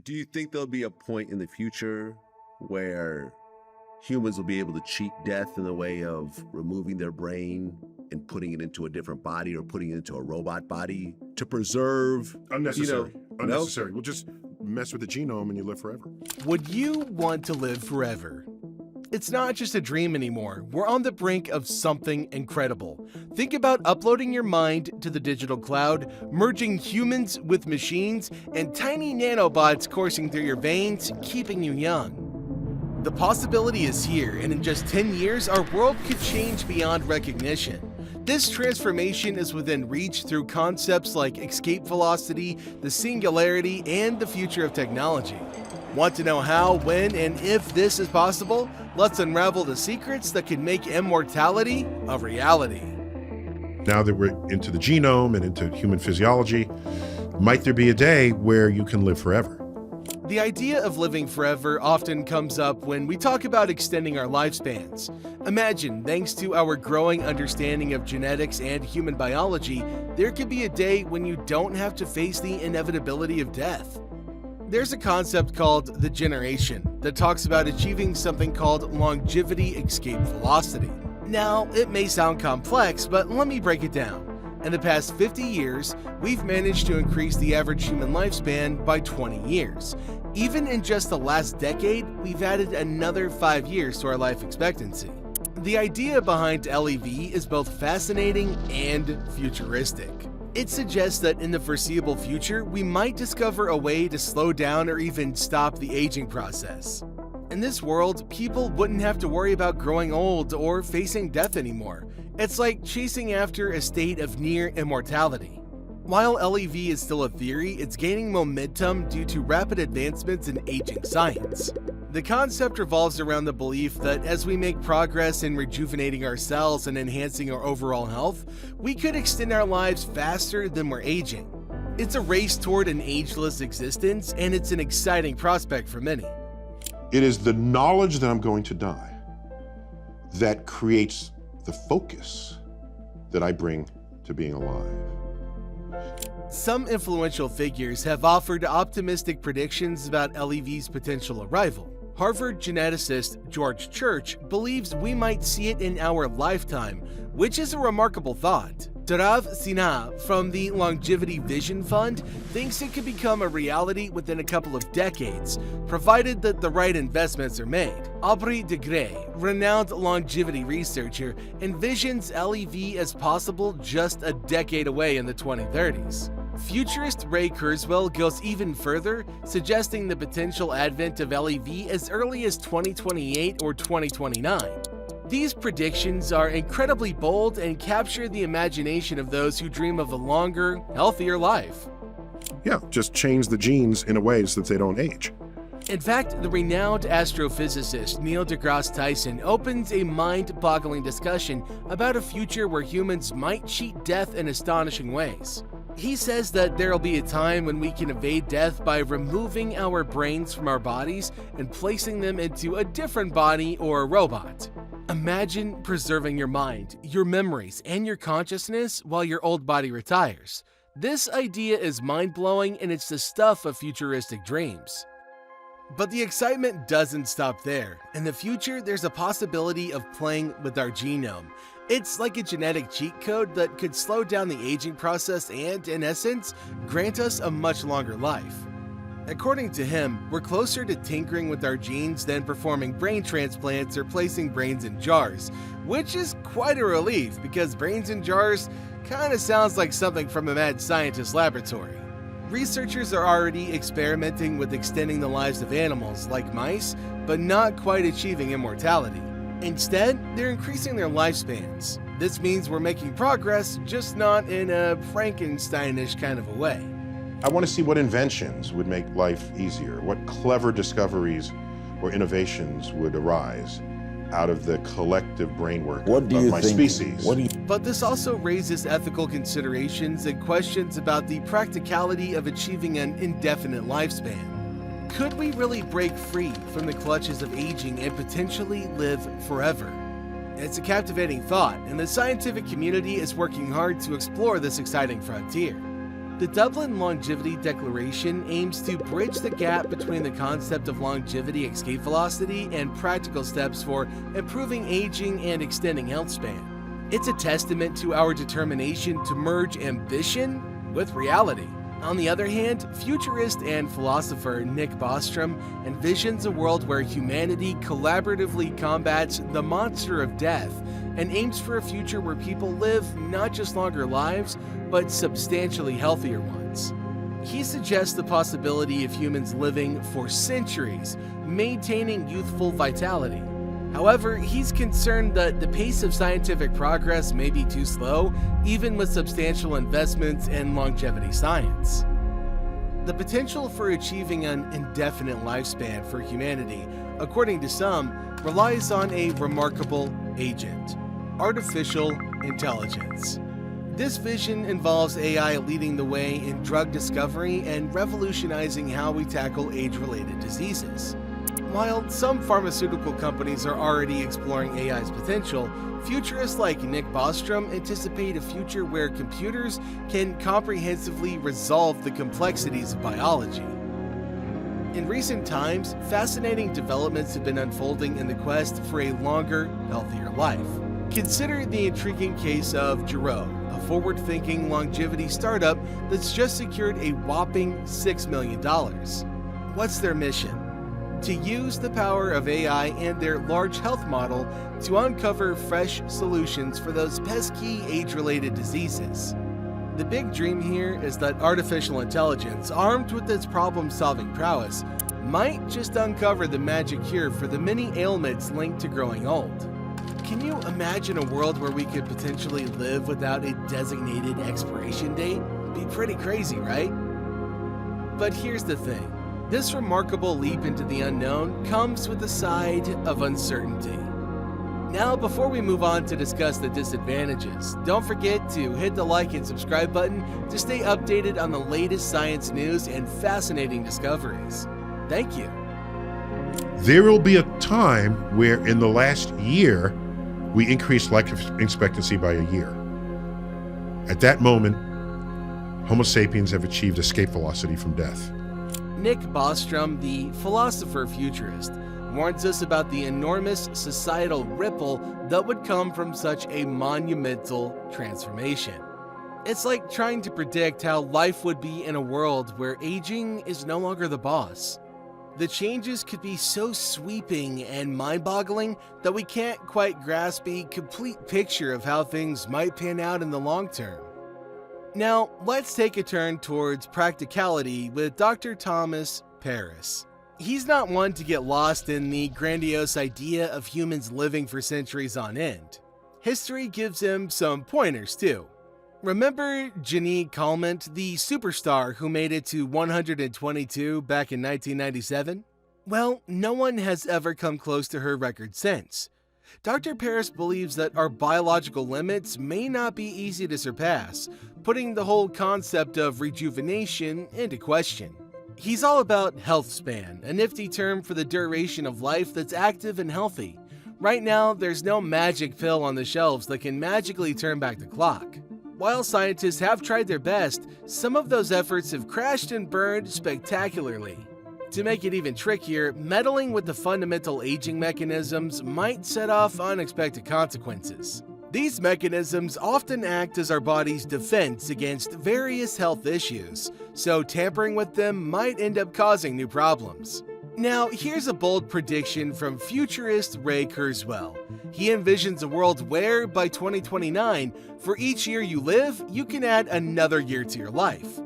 Do you think there'll be a point in the future where humans will be able to cheat death in the way of removing their brain and putting it into a different body or putting it into a robot body to preserve? Unnecessary. Unnecessary. No? We'll just mess with the genome and you live forever. Would you want to live forever? It's not just a dream anymore. We're on the brink of something incredible. Think about uploading your mind to the digital cloud, merging humans with machines, and tiny nanobots coursing through your veins, keeping you young. The possibility is here, and in just 10 years, our world could change beyond recognition. This transformation is within reach through concepts like escape velocity, the singularity, and the future of technology. Want to know how, when, and if this is possible? Let's unravel the secrets that could make immortality a reality. Now that we're into the genome and into human physiology, might there be a day where you can live forever? The idea of living forever often comes up when we talk about extending our lifespans. Imagine, thanks to our growing understanding of genetics and human biology, there could be a day when you don't have to face the inevitability of death. There's a concept called the generation that talks about achieving something called longevity escape velocity. Now, it may sound complex, but let me break it down. In the past 50 years, we've managed to increase the average human lifespan by 20 years. Even in just the last decade, we've added another 5 years to our life expectancy. The idea behind LEV is both fascinating and futuristic. It suggests that in the foreseeable future, we might discover a way to slow down or even stop the aging process. In this world, people wouldn't have to worry about growing old or facing death anymore. It's like chasing after a state of near immortality. While LEV is still a theory, it's gaining momentum due to rapid advancements in aging science. The concept revolves around the belief that as we make progress in rejuvenating our cells and enhancing our overall health, we could extend our lives faster than we're aging. It's a race toward an ageless existence, and it's an exciting prospect for many. It is the knowledge that I'm going to die that creates the focus that I bring to being alive. Some influential figures have offered optimistic predictions about LEV's potential arrival. Harvard geneticist George Church believes we might see it in our lifetime, which is a remarkable thought. Tarav Sinha from the Longevity Vision Fund thinks it could become a reality within a couple of decades, provided that the right investments are made. Aubrey Degrasse, renowned longevity researcher, envisions LEV as possible just a decade away in the 2030s. Futurist Ray Kurzweil goes even further, suggesting the potential advent of LEV as early as 2028 or 2029. These predictions are incredibly bold and capture the imagination of those who dream of a longer, healthier life. Yeah, just change the genes in a way so that they don't age. In fact, the renowned astrophysicist Neil Degrasse Tyson opens a mind-boggling discussion about a future where humans might cheat death in astonishing ways. He says that there'll be a time when we can evade death by removing our brains from our bodies and placing them into a different body or a robot. Imagine preserving your mind, your memories, and your consciousness while your old body retires. This idea is mind-blowing, and it's the stuff of futuristic dreams. But the excitement doesn't stop there. In the future, there's a possibility of playing with our genome. It's like a genetic cheat code that could slow down the aging process and, in essence, grant us a much longer life. According to him, we're closer to tinkering with our genes than performing brain transplants or placing brains in jars, which is quite a relief because brains in jars kinda sounds like something from a mad scientist laboratory. Researchers are already experimenting with extending the lives of animals, like mice, but not quite achieving immortality. Instead, they're increasing their lifespans. This means we're making progress, just not in a Frankensteinish kind of a way. I want to see what inventions would make life easier, what clever discoveries or innovations would arise out of the collective brainwork of my species. But this also raises ethical considerations and questions about the practicality of achieving an indefinite lifespan. Could we really break free from the clutches of aging and potentially live forever? It's a captivating thought, and the scientific community is working hard to explore this exciting frontier. The Dublin Longevity Declaration aims to bridge the gap between the concept of longevity escape velocity and practical steps for improving aging and extending health span. It's a testament to our determination to merge ambition with reality. On the other hand, futurist and philosopher Nick Bostrom envisions a world where humanity collaboratively combats the monster of death and aims for a future where people live not just longer lives, but substantially healthier ones. He suggests the possibility of humans living for centuries, maintaining youthful vitality. However, he's concerned that the pace of scientific progress may be too slow, even with substantial investments in longevity science. The potential for achieving an indefinite lifespan for humanity, according to some, relies on a remarkable agent: artificial intelligence. This vision involves AI leading the way in drug discovery and revolutionizing how we tackle age-related diseases. While some pharmaceutical companies are already exploring AI's potential, futurists like Nick Bostrom anticipate a future where computers can comprehensively resolve the complexities of biology. In recent times, fascinating developments have been unfolding in the quest for a longer, healthier life. Consider the intriguing case of Giro, a forward-thinking longevity startup that's just secured a whopping $6 million. What's their mission? To use the power of AI and their large health model to uncover fresh solutions for those pesky age-related diseases. The big dream here is that artificial intelligence, armed with its problem-solving prowess, might just uncover the magic cure for the many ailments linked to growing old. Can you imagine a world where we could potentially live without a designated expiration date? Be pretty crazy, right? But here's the thing. This remarkable leap into the unknown comes with a side of uncertainty. Now, before we move on to discuss the disadvantages, don't forget to hit the like and subscribe button to stay updated on the latest science news and fascinating discoveries. Thank you. There will be a time where in the last year, we increased life expectancy by a year. At that moment, Homo sapiens have achieved escape velocity from death. Nick Bostrom, the philosopher-futurist, warns us about the enormous societal ripple that would come from such a monumental transformation. It's like trying to predict how life would be in a world where aging is no longer the boss. The changes could be so sweeping and mind-boggling that we can't quite grasp a complete picture of how things might pan out in the long term. Now, let's take a turn towards practicality with Dr. Thomas Paris. He's not one to get lost in the grandiose idea of humans living for centuries on end. History gives him some pointers too. Remember Jeanne Calment, the superstar who made it to 122 back in 1997? Well, no one has ever come close to her record since. Dr. Paris believes that our biological limits may not be easy to surpass, putting the whole concept of rejuvenation into question. He's all about health span, a nifty term for the duration of life that's active and healthy. Right now, there's no magic pill on the shelves that can magically turn back the clock. While scientists have tried their best, some of those efforts have crashed and burned spectacularly. To make it even trickier, meddling with the fundamental aging mechanisms might set off unexpected consequences. These mechanisms often act as our body's defense against various health issues, so tampering with them might end up causing new problems. Now, here's a bold prediction from futurist Ray Kurzweil. He envisions a world where, by 2029, for each year you live, you can add another year to your life.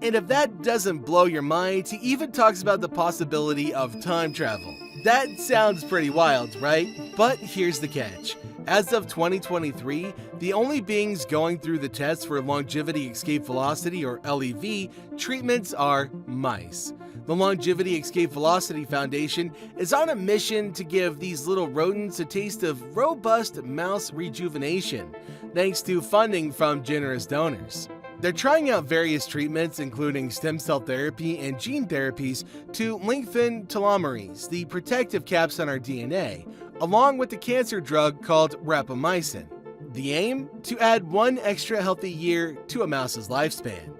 And if that doesn't blow your mind, he even talks about the possibility of time travel. That sounds pretty wild, right? But here's the catch. As of 2023, the only beings going through the tests for longevity escape velocity, or LEV, treatments are mice. The Longevity Escape Velocity Foundation is on a mission to give these little rodents a taste of robust mouse rejuvenation, thanks to funding from generous donors. They're trying out various treatments, including stem cell therapy and gene therapies, to lengthen telomeres, the protective caps on our DNA, along with the cancer drug called rapamycin. The aim? To add one extra healthy year to a mouse's lifespan.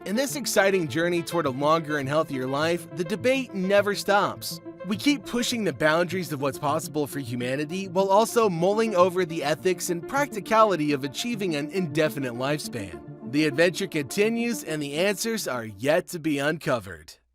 In this exciting journey toward a longer and healthier life, the debate never stops. We keep pushing the boundaries of what's possible for humanity while also mulling over the ethics and practicality of achieving an indefinite lifespan. The adventure continues and the answers are yet to be uncovered.